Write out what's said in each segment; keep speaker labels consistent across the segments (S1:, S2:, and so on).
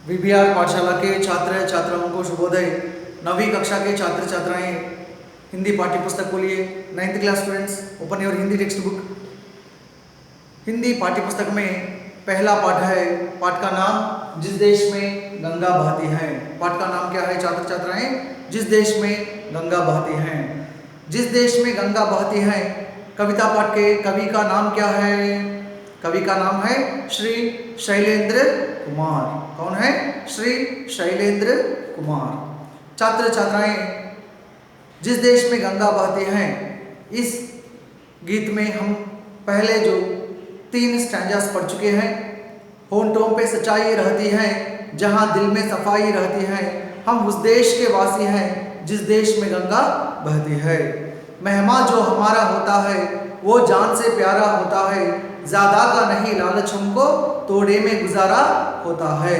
S1: VBR पाठशाला के छात्र छात्राओं को शुभोदय। 9वीं कक्षा के छात्र छात्राएं हिंदी पाठ्य पुस्तक खोलिए। 9th class students open your Hindi text book. Hindi पाठ्य पुस्तक में पहला पाठ है, पाठ का नाम जिस देश में गंगा बहती है। पाठ का नाम क्या है छात्र छात्राएं? जिस देश में गंगा बहती है। जिस देश में गंगा बहती है कविता पाठ के कवि का नाम क्या है? कवि का नाम है श्री शैलेंद्र कुमार। कौन है? श्री शैलेंद्र कुमार। छात्र छात्राएं जिस देश में गंगा बहती है, इस गीत में हम पहले जो 3 स्टैंजास पढ़ चुके हैं। होंठों पे सच्चाई रहती है, जहां दिल में सफाई रहती है, हम उस देश के वासी हैं जिस देश में गंगा बहती है। मेहमान जो हमारा होता है वो जान से प्यारा होता है, ज़्यादा का नहीं लालच हमको तोड़े में गुजारा होता है।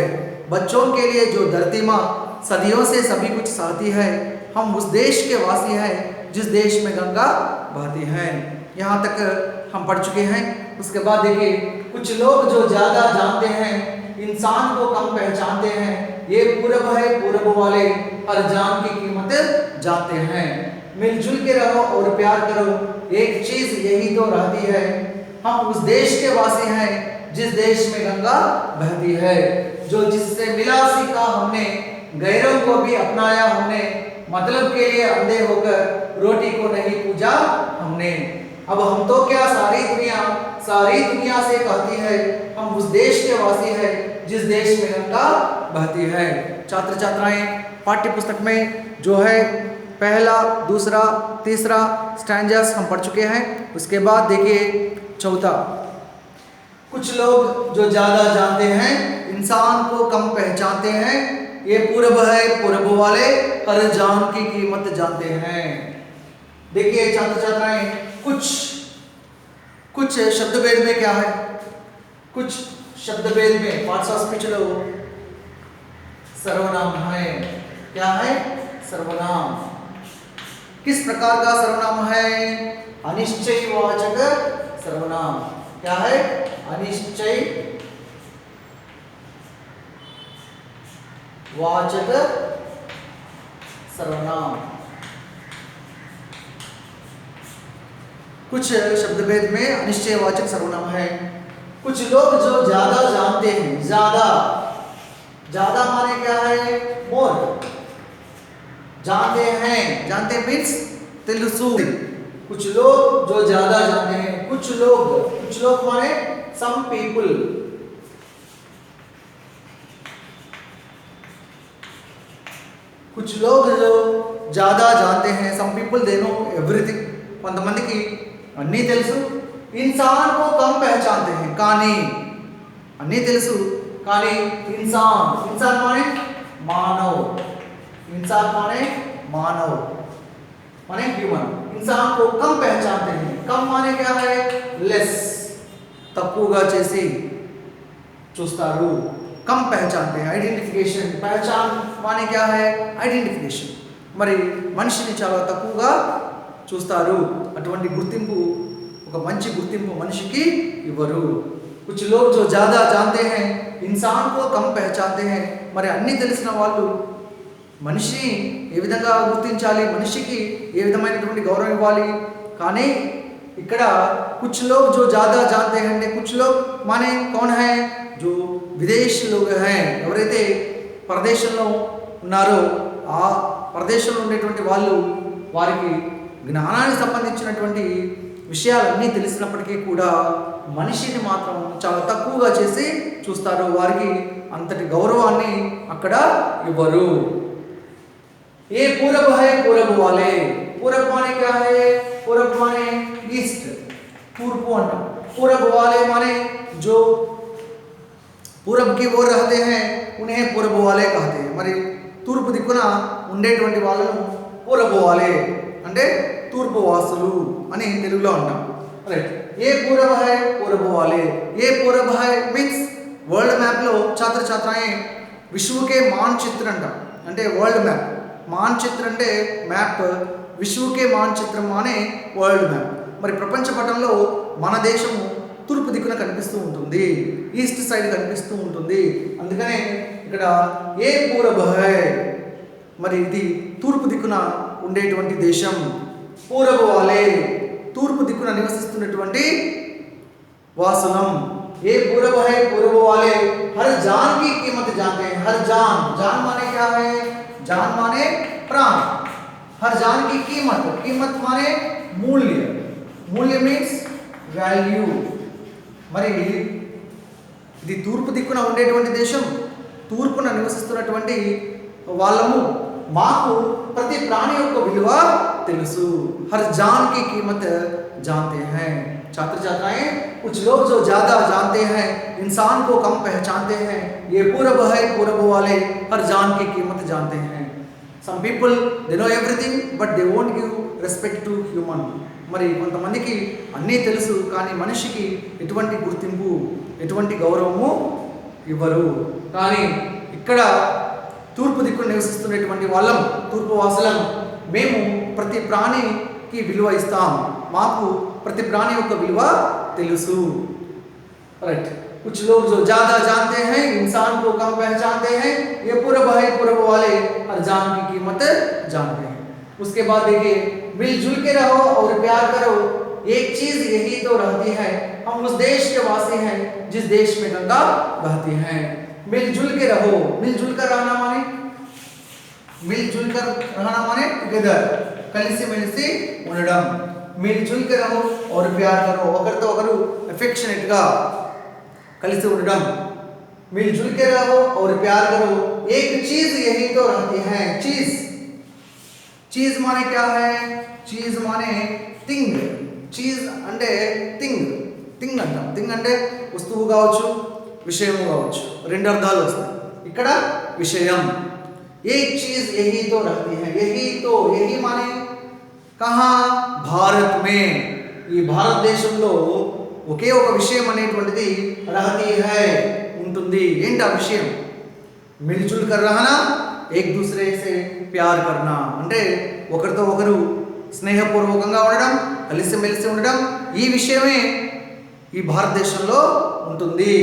S1: बच्चों के लिए जो धरती माँ सदियों से सभी कुछ सहती है, हम उस देश के वासी हैं जिस देश में गंगा बहती है। यहाँ तक हम पढ़ चुके हैं। उसके बाद देखिए, कुछ लोग जो ज़्यादा जानते हैं इंसान को कम पहचानते हैं, ये पूरब है पूरब वाले हर जान की कीमत जानते हैं। मिलजुल के रहो और प्यार करो, एक चीज यही तो रहती है, हम उस देश के वासी हैं जिस देश में गंगा बहती है। जो जिससे मिला सीखा हमने, गैरों को भी अपनाया हमने, मतलब के लिए अंधे होकर रोटी को नहीं पूजा हमने। अब हम तो क्या सारी दुनिया से कहती है, हम उस देश के वासी हैं जिस देश में गंगा बहती है। छात्र छात्राएं पाठ्य पुस्तक में जो है पहला, दूसरा, तीसरा स्टैंजास हम पढ़ चुके हैं। उसके बाद देखिए चौथा, कुछ लोग जो ज्यादा जानते हैं इंसान को कम पहचानते हैं, ये पूरब है पूरब वाले हर जान की कीमत जानते हैं। देखिए छात्र छात्राएं, कुछ शब्द भेद में क्या है? कुछ शब्द भेद में पाठशास्त्र में चलो, सर्वनाम है। क्या है? सर्वनाम। किस प्रकार का सर्वनाम है? अनिश्चयवाचक सर्वनाम। क्या है? अनिश्चय वाचक सर्वनाम। कुछ शब्द भेद में अनिश्चयवाचक सर्वनाम है। कुछ लोग जो ज्यादा जानते हैं, ज्यादा माने क्या है? मोर। जानते हैं, जानते मीन्स तेलुसु। कुछ लोग जो ज्यादा जानते हैं, कुछ लोग माने सम पीपुल। कुछ लोग जो ज्यादा जानते हैं, सम पीपुल दे नो एवरीथिंग, కొంతమందికి అన్నీ తెలుసు, इंसान को कम पहचानते हैं, కానీ అన్నీ తెలుసు కానీ इंसान माने मानव, इंसान माने मानव माने ह्यूमन। इंसान को कम पहचानते हैं। कम माने क्या है? लेस, తక్కువగా చేసి చూస్తారు, कम पहचानते हैं। ఐడెంటిఫికేషన్, पहचान माने क्या है? ఐడెంటిఫికేషన్। మరి మనిషిని చాలా తక్కువగా చూస్తారు, అటువంటి గుర్తింపు, ఒక మంచి గుర్తింపు మనిషికి ఇవ్వరు। कुछ लोग जो ज़्यादा जानते हैं इंसान को कम पहचानते हैं। మరి అన్నీ తెలిసిన వాళ్ళు మనిషిని ఏ విధంగా గుర్తించాలి, మనిషికి ఏ విధమైనటువంటి గౌరవం ఇవ్వాలి? కానీ ఇక్కడ कुछ लोग जो ज़्यादा जानते हैं అంటే कुछ लोग माने कौन है? जो విదేశీ लोग हैं, ఎవరైతే ప్రదేశంలో ఉన్నారో ఆ ప్రదేశంలో ఉండేటువంటి వాళ్ళు, వారికి జ్ఞానానికి సంబంధించినటువంటి విషయాలన్నీ తెలిసినప్పటికీ కూడా మనిషిని మాత్రం చాలా తక్కువగా చేసి చూస్తారు, వారికి అంతటి గౌరవాన్ని అక్కడ ఇవ్వరు। ये पूरब है पूरब वाले। पूरब माने क्या है? पूरब माने ईस्ट, पूर्व अंट। पूरब वाले माने जो पूरब की ओर रहते हैं उन्हें पूरब वाले कहते हैं। మరి తూర్పు దిక్కున ఉండేటువంటి వాళ్ళను పూరబ వాలే అంటే తూర్పు వాసులు అని తెలుగులో అంటాం। రైట్। ఏ పూరబ है पूरब वाले। ये पूरब है मीन्स వరల్డ్ మ్యాప్లో छात्र छात्राएं विश्व के मानचित्र అంటాం, అంటే వరల్డ్ మ్యాప్। మాన్చిత్ర అంటే మ్యాప్, విశ్వకే మాన్చిత్రం అనే వరల్డ్ మ్యాప్। మరి ప్రపంచ పటంలో మన దేశము తూర్పు దిక్కున కనిపిస్తూ ఉంటుంది, ఈస్ట్ సైడ్ కనిపిస్తూ ఉంటుంది। అందుకనే ఇక్కడ ఏ పూరబ్ హై, మరి ఇది తూర్పు దిక్కున ఉండేటువంటి దేశం. పూరబ్ వాలే, తూర్పు దిక్కున నివసిస్తున్నటువంటి వాసులం. ఏ पूरब है, पूरब वाले हर जान की कीमत जानते हैं. हर जान, जान माने क्या है? जान माने प्राण. हर जान की कीमत, कीमत माने मूल्य. मूल्य मीन्स వాల్యూ. మరి ఇది తూర్పు దిక్కున ఉండేటువంటి దేశం, తూర్పున నివసిస్తున్నటువంటి వాళ్ళము, మాకు ప్రతి ప్రాణి యొక్క విలువ తెలుసు. हर जान की कीमत जानते हैं. छात्र छात्राएं, कुछ लोग जो ज़्यादा जानते हैं इंसान को कम पहचानते हैं. ये पूरब है, पूरब वाले हर जान की कीमत जानते हैं. Some people they know everything but they won't give respect to human. మరి కొంతమందికి అన్నీ తెలుసు కానీ మనిషికి ఎటువంటి గుర్తింపు, ఎటువంటి గౌరవము ఇవ్వరు. కానీ ఇక్కడ తూర్పు దిక్కున నివసిస్తున్నటువంటి వాళ్ళం, తూర్పు వాసులం, మేము ప్రతి ప్రాణికి విలువ ఇస్తాం. మాకు ప్రతి ప్రాణి యొక్క విలువ తెలుసు. राइट. कुछ लोग जो ज्यादा जानते हैं इंसान को कम पहचानते हैं. ये पूरब है, पूरब वाले हर जान की कीमत जानते हैं. उसके बाद देखिए, मिलजुल के रहो और प्यार करो, एक चीज यही तो रहती है, हम उस देश के वासी हैं जिस देश में गंगा बहती है. मिलजुल के रहो, मिलजुल कर रहना माने, मिलजुल कर रहना माने टुगेदर, కలిసి మెలిసి ఉండడం. మిల్జుల్ కే రహో और प्यार करो, ఒకరితో ఒకరు ఎఫెక్షనేట్ గా కలిసి ఉండడం. मिलजुल के रहो और प्यार करो, एक चीज यही तो रहती है. चीज, चीज माने क्या है? चीज माने థింగ్. చీజ్ అంటే థింగ్, థింగ్ అంటాం. థింగ్ అంటే వస్తువు కావచ్చు, విషయము కావచ్చు, రెండు అర్థాలు వస్తాయి. ఇక్కడ విషయం. एक चीज यही तो रहती है. यही तो, यही माने कहाँ? భారత్ మే, ఈ భారతదేశంలో ఒకే ఒక విషయం అనేటువంటిది రహతీ హై, ఉంటుంది. ఏంటి ఆ విషయం? మిల్జుల్ కర్ రహనా, ఏక్ దూసరే సే ప్యార్ కర్నా, అంటే ఒకరితో ఒకరు స్నేహపూర్వకంగా ఉండడం, కలిసిమెలిసి ఉండడం, ఈ విషయమే ఈ భారతదేశంలో ఉంటుంది.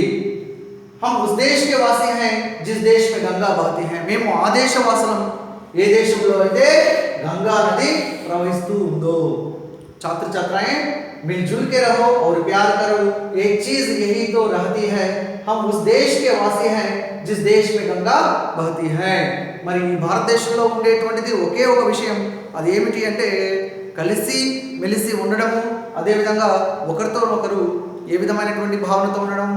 S1: हम उस देश के वासी हैं जिस देश में गंगा बहती है. మేము ఆ దేశ వాసులం ఏ దేశంలో అయితే గంగా నది ప్రవహిస్తూ ఉందో. छात्र छात्राएं, मिलजुल के रहो और प्यार करो, एक चीज यही तो रहती है, हम उस देश के वासी हैं जिस देश में गंगा बहती है. మరి ఈ భారతదేశంలో ఉండేటువంటిది ఒకే ఒక విషయం. అది ఏమిటి అంటే కలిసి మెలిసి ఉండడము, అదేవిధంగా ఒకరితో ఒకరు ఏ విధమైనటువంటి భావనతో ఉండడం,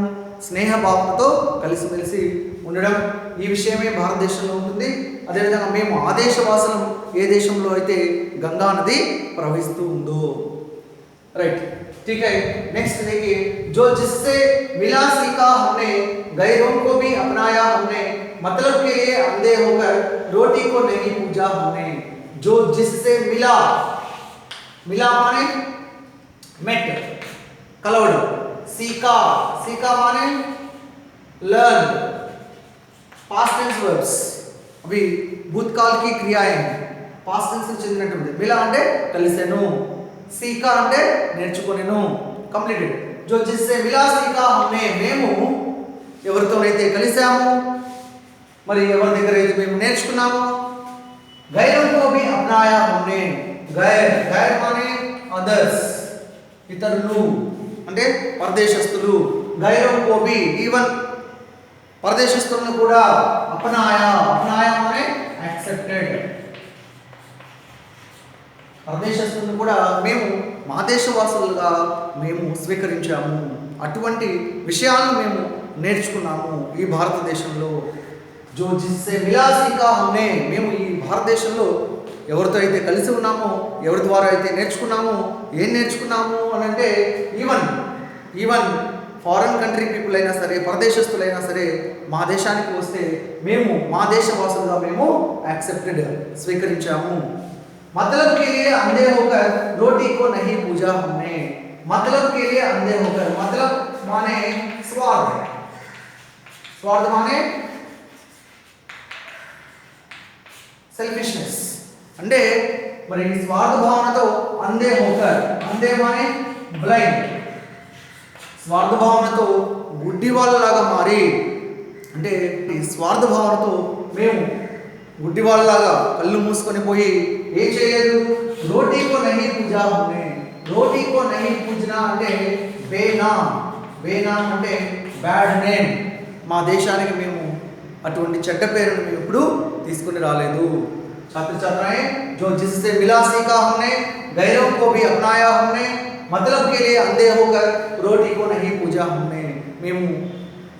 S1: స్నేహ భావనతో కలిసిమెలిసి ఉండడం, ఈ విషయమే భారతదేశంలో ఉంటుంది. అదేవిధంగా మేము ఆ దేశ వాసులం ఏ దేశంలో అయితే గంగా నది ప్రవహిస్తూ ఉందో. राइट. ठीक है. नेक्स्ट देखिए, जो जिससे मिला सीखा हमने, गैरों को भी अपनाया हमने, मतलब के लिए अंधे होकर रोटी को नहीं पूजा हमने. जो जिससे मिला, मिला माने मेट, कलवड. सीखा, सीखा माने लर्न, पास्ट टेंस वर्ब्स, अभी भूतकाल की क्रियाएं पास्ट टेंस కి చెందినటువంటి. మిలా అంటే కలిసెను, సీకా అంటే నేర్చుకొనెను, కంప్లీటెడ్. जो जिससे मिला सीखा हमने, మేము ఎవరితోనైతే కలిసాము, మరి ఎవరి దగ్గర అయితే మేము నేర్చుకున్నాము. గైరోं को भी अपनाया हमने. గైర్, గైర్ మానే అదర్స్, ఇతరులు అంటే పరదేశస్తులు. గైరోं को भी, ఈవెన్ పరదేశస్తులను కూడా అపనాయా, అపనాయా మానే యాక్సెప్టెడ్. పరదేశస్తులను కూడా మేము మా దేశవాసులుగా మేము స్వీకరించాము. అటువంటి విషయాలను మేము నేర్చుకున్నాము ఈ భారతదేశంలో. జో జిస్సే మిలా సీఖా హమ్నే, మేము ఈ భారతదేశంలో ఎవరితో అయితే కలిసి ఉన్నామో, ఎవరి ద్వారా అయితే నేర్చుకున్నామో, ఏం నేర్చుకున్నాము అని అంటే ఈవెన్ ఫారెన్ కంట్రీ పీపుల్ అయినా సరే, పరదేశస్తులైనా సరే మా దేశానికి వస్తే మేము మా దేశవాసులుగా మేము యాక్సెప్టెడ్, స్వీకరించాము. मतलब के लिए अंधे होकर रोटी को नहीं पूजा हमने. मतलब के लिए अंधे होकर, मतलब माने स्वार्थ, स्वार्थ माने సెల్ఫిష్నెస్. అంటే మరి స్వార్థ భావనతో అంధే హోకర్, అంధే మానే బ్లైండ్, స్వార్థ భావనతో గుడ్డి వాళ్ళలాగా మారి అంటే ఈ స్వార్థ భావనతో మేము గుడ్డి వాళ్ళలాగా కళ్ళు మూసుకొని పోయి ఏం చేయలేదు. రోటీకో నహీ పూజా హమ్నే, రోటీకో నహీ పూజనా అంటే బేనామ్, బేనామ్ అంటే బ్యాడ్ నేమ్. మా దేశానికి మేము అటువంటి చెడ్డ పేరును మేము ఎప్పుడు తీసుకుని రాలేదు. छात्र छात्राएं जो जिससे मिला सीखा हमने, गैरों को भी अपनाया हमने, मतलब के लिए अंधे होकर रोटी को नहीं पूजा हमने. మేము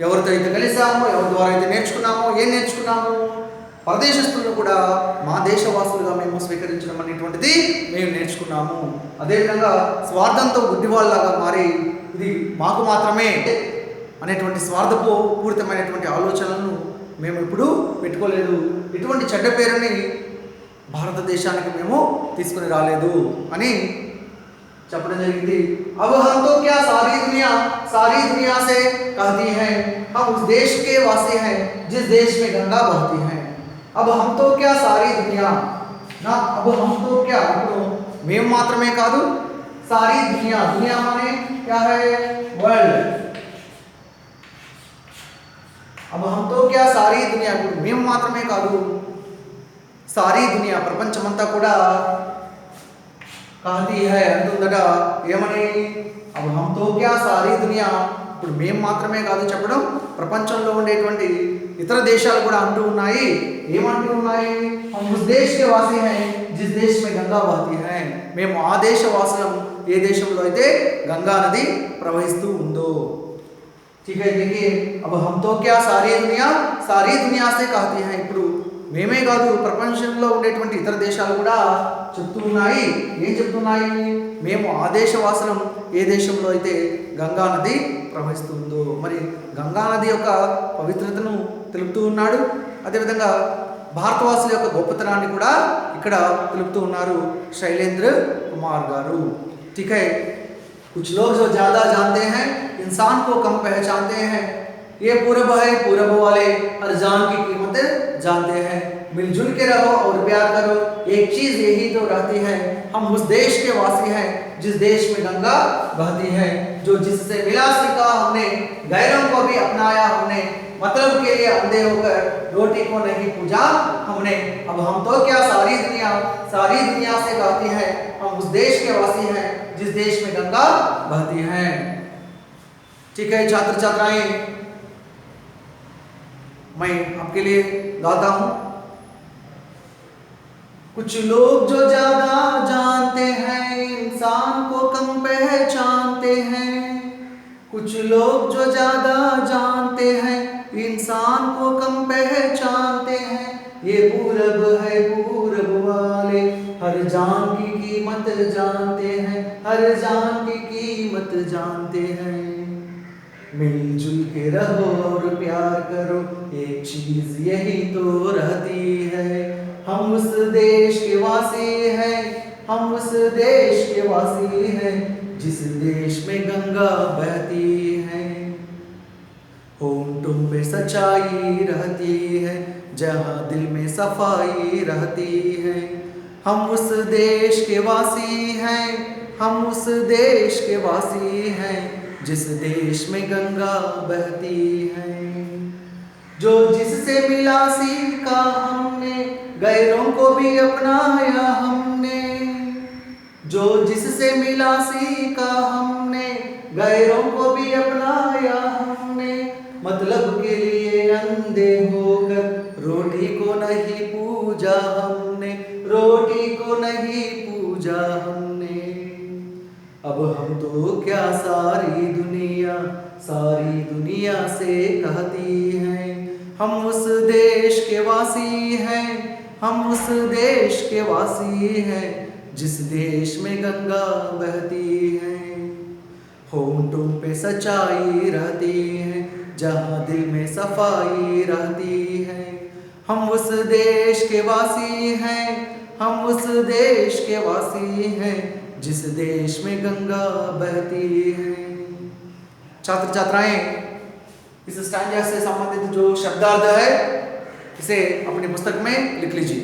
S1: ఎవరితో అయితే కలిసామో, ఎవరి ద్వారా అయితే నేర్చుకున్నామో, ఏం నేర్చుకున్నామో, పరదేశస్తులను కూడా మా దేశవాసులుగా మేము స్వీకరించడం అనేటువంటిది మేము నేర్చుకున్నాము. అదేవిధంగా స్వార్థంతో గుడ్డివాళ్ళలాగా మారి ఇది మాకు మాత్రమే అనేటువంటి స్వార్థపూరితమైనటువంటి ఆలోచనలను మేము ఇప్పుడు పెట్టుకోలేదు. ఇటువంటి చెడ్డ పేరుని భారతదేశానికి మేము తీసుకుని రాలేదు అని చెప్పడం జరిగింది. अब हम तो क्या सारी दुनिया से कहती है, हम उस देश के वासी हैं जिस देश में गंगा बहती है. अब हम तो क्या सारी दुनिया ना, अब हम तो क्या, మేము మాత్రమే కాదు, सारी दुनिया, दुनिया माने क्या है, वर्ल्ड. अब हम तो क्या सारी दुनिया, మేము మాత్రమే కాదు, సారీ దునియా ప్రపంచమంతా కూడా कहती है అంటుందట. ఏమని, अब हम तो क्या सारी दुनिया, ఇప్పుడు మేము మాత్రమే కాదు చెప్పడం, ప్రపంచంలో ఉండేటువంటి ఇతర దేశాలు కూడా అంటూ ఉన్నాయి. ఏమంటూ ఉన్నాయి, हम उस देश के वासी हैं जिस देश में गंगा बहती है. మేము ఆ దేశ వాసులం ఏ దేశంలో అయితే గంగా నది ప్రవహిస్తూ ఉందో. ठीक है, देखिए अब हम तो क्या सारी दुनिया से कहती है. ఇప్పుడు మేమే కాదు, ప్రపంచంలో ఉండేటువంటి ఇతర దేశాలు కూడా చెప్తూ ఉన్నాయి. ఏం చెప్తున్నాయి, మేము ఆ దేశవాసులం ఏ దేశంలో అయితే గంగా నది ప్రవహిస్తుందో. మరి గంగా నది యొక్క పవిత్రతను తెలుపుతూ ఉన్నాడు. అదేవిధంగా భారతవాసుల యొక్క గొప్పతనాన్ని కూడా ఇక్కడ తెలుపుతూ ఉన్నారు శైలేంద్ర కుమార్ గారు. ठीक है, कुछ लोग जो ज़्यादा जानते हैं इंसान को कम पहचानते हैं. ये पूरब है, पूरब वाले हर जान की कीमत जानते हैं. मिलजुल के रहो और प्यार करो, एक चीज़ यही तो रहती है, हम उस देश के वासी हैं जिस देश में गंगा बहती है. जो जिससे मिला सीखा हमने, गैरों को भी अपनाया हमने, मतलब के लिए अंधे होकर रोटी को नहीं पूजा हमने. अब हम तो क्या सारी दुनिया से कहती है, हम उस देश के वासी हैं जिस देश में गंगा बहती है. ठीक है छात्र छात्राएं, मैं आपके लिए गाता हूँ. कुछ लोग जो ज्यादा जानते हैं इंसान को कम पहचानते हैं. कुछ लोग जो ज्यादा जानते हैं इंसान को कम पहचानते हैं. ये पूरब है, पूरब वाले हर जान की कीमत जानते हैं, हर जान की कीमत जानते हैं. मिलजुल के रहो और प्यार करो, एक चीज यही तो रहती है, हम उस देश के वासी हैं, हम उस देश के वासी हैं जिस देश में गंगा बहती है. होंठों पे सच्चाई रहती है, जहाँ दिल में सफाई रहती है. हम उस देश के वासी हैं, हम उस देश के वासी हैं जिस देश में गंगा बहती है. जो जिससे मिला सीखा हमने, गैरों को भी अपनाया हमने. जो जिससे मिला सीखा हमने, गैरों को भी अपनाया हमने, मतलब के लिए अंधे होकर रोटी को नहीं पूजा हमने, रोटी को नहीं पूजा हमने. अब हम तो क्या सारी दुनिया से कहती हैं, हम उस देश के वासी हैं, हम उस देश के वासी हैं जिस देश में गंगा बहती है. होंठों पे सच्चाई रहती है, जहाँ दिल में सफाई रहती है. हम उस देश के वासी हैं, हम उस देश के वासी हैं जिस देश में गंगा बहती है. छात्र छात्राएं, इस स्टैंजा से संबंधित जो शब्दार्थ है इसे अपनी पुस्तक में लिख लीजिए.